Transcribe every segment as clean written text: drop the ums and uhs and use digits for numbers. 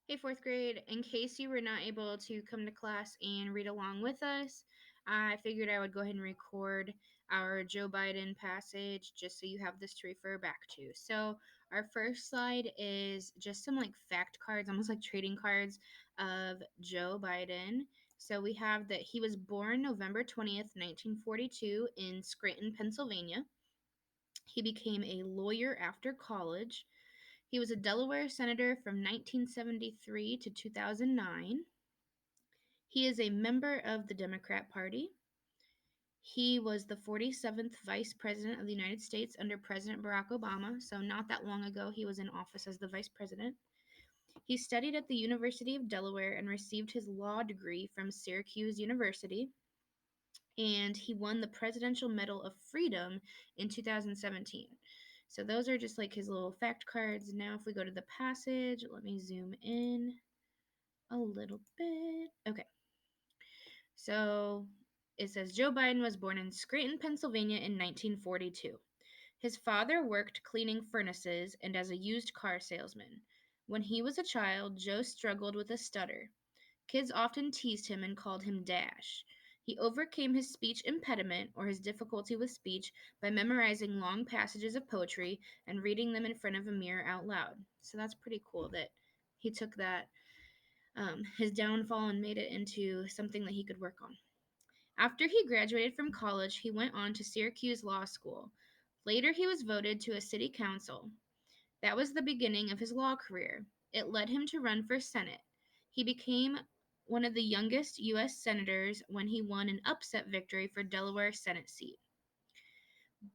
Hey, fourth grade, in case you were not able to come to class and read along with us, I figured I would go ahead and record our Joe Biden passage just so you have this to refer back to. So, our first slide is just some like fact cards, almost like trading cards of Joe Biden. So, we have that he was born November 20th, 1942, in Scranton, Pennsylvania. He became a lawyer after college. He was a Delaware senator from 1973 to 2009. He is a member of the Democrat Party. He was the 47th Vice President of the United States under President Barack Obama, so not that long ago he was in office as the Vice President. He studied at the University of Delaware and received his law degree from Syracuse University, and he won the Presidential Medal of Freedom in 2017. So those are just like his little fact cards. Now, if we go to the passage, let me zoom in a little bit. Okay. So it says Joe Biden was born in Scranton, Pennsylvania in 1942. His father worked cleaning furnaces and as a used car salesman. When he was a child, Joe struggled with a stutter. Kids often teased him and called him Dash. He overcame his speech impediment, or his difficulty with speech, by memorizing long passages of poetry and reading them in front of a mirror out loud. So that's pretty cool that he took that, his downfall, and made it into something that he could work on. After he graduated from college, he went on to Syracuse Law School. Later, he was voted to a city council. That was the beginning of his law career. It led him to run for Senate. He became one of the youngest U.S. senators when he won an upset victory for Delaware Senate seat.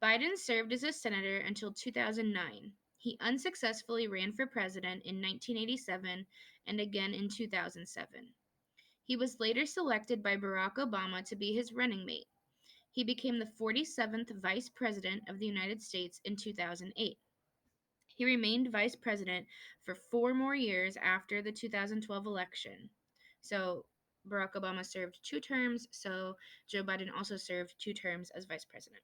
Biden served as a senator until 2009. He unsuccessfully ran for president in 1987 and again in 2007. He was later selected by Barack Obama to be his running mate. He became the 47th Vice President of the United States in 2008. He remained vice president for 4 more years after the 2012 election. So Barack Obama served 2 terms, so Joe Biden also served 2 terms as vice president.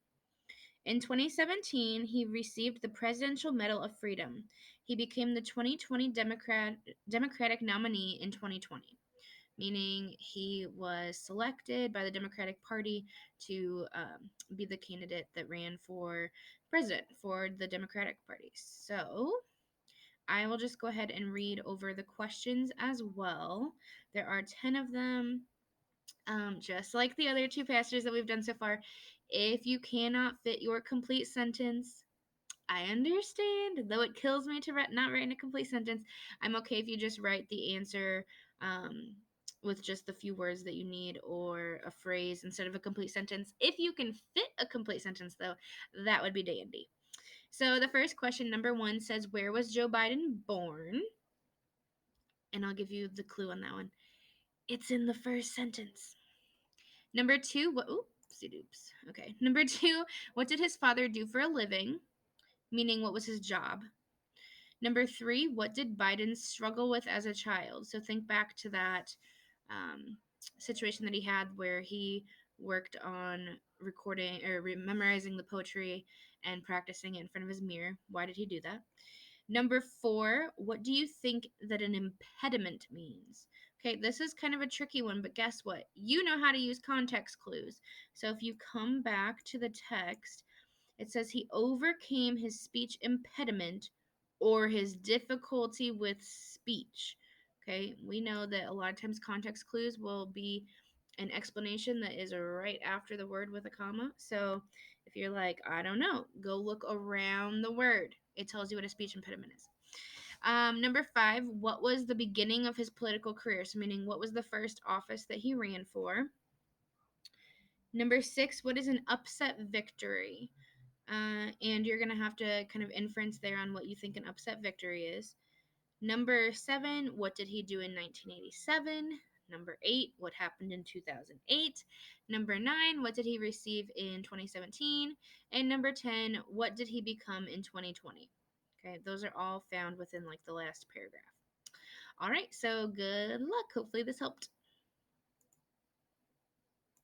In 2017, he received the Presidential Medal of Freedom. He became the 2020 Democratic nominee in 2020, meaning he was selected by the Democratic Party to be the candidate that ran for president for the Democratic Party. So I will just go ahead and read over the questions as well. There are 10 of them. Just like the other 2 passages that we've done so far, if you cannot fit your complete sentence, I understand. Though it kills me to not write a complete sentence, I'm okay if you just write the answer with just the few words that you need or a phrase instead of a complete sentence. If you can fit a complete sentence, though, that would be dandy. So the first question, number 1, says, where was Joe Biden born? And I'll give you the clue on that one. It's in the first sentence. Number 2, oopsie doops. Okay. Number 2, what did his father do for a living? Meaning, what was his job? Number 3, what did Biden struggle with as a child? So think back to that situation that he had where he worked on recording or memorizing the poetry and practicing it in front of his mirror. Why did he do that? Number 4, what do you think that an impediment means? Okay, this is kind of a tricky one, but guess what? You know how to use context clues. So if you come back to the text, it says he overcame his speech impediment or his difficulty with speech. Okay, we know that a lot of times context clues will be an explanation that is right after the word with a comma. So if you're like, I don't know, go look around the word. It tells you what a speech impediment is. Number 5, what was the beginning of his political career? So meaning, what was the first office that he ran for? Number 6, what is an upset victory? And you're going to have to kind of inference there on what you think an upset victory is. Number 7, what did he do in 1987? Number 8, what happened in 2008? Number 9, what did he receive in 2017? And number 10, what did he become in 2020? Okay, those are all found within like the last paragraph. All right, so good luck. Hopefully this helped.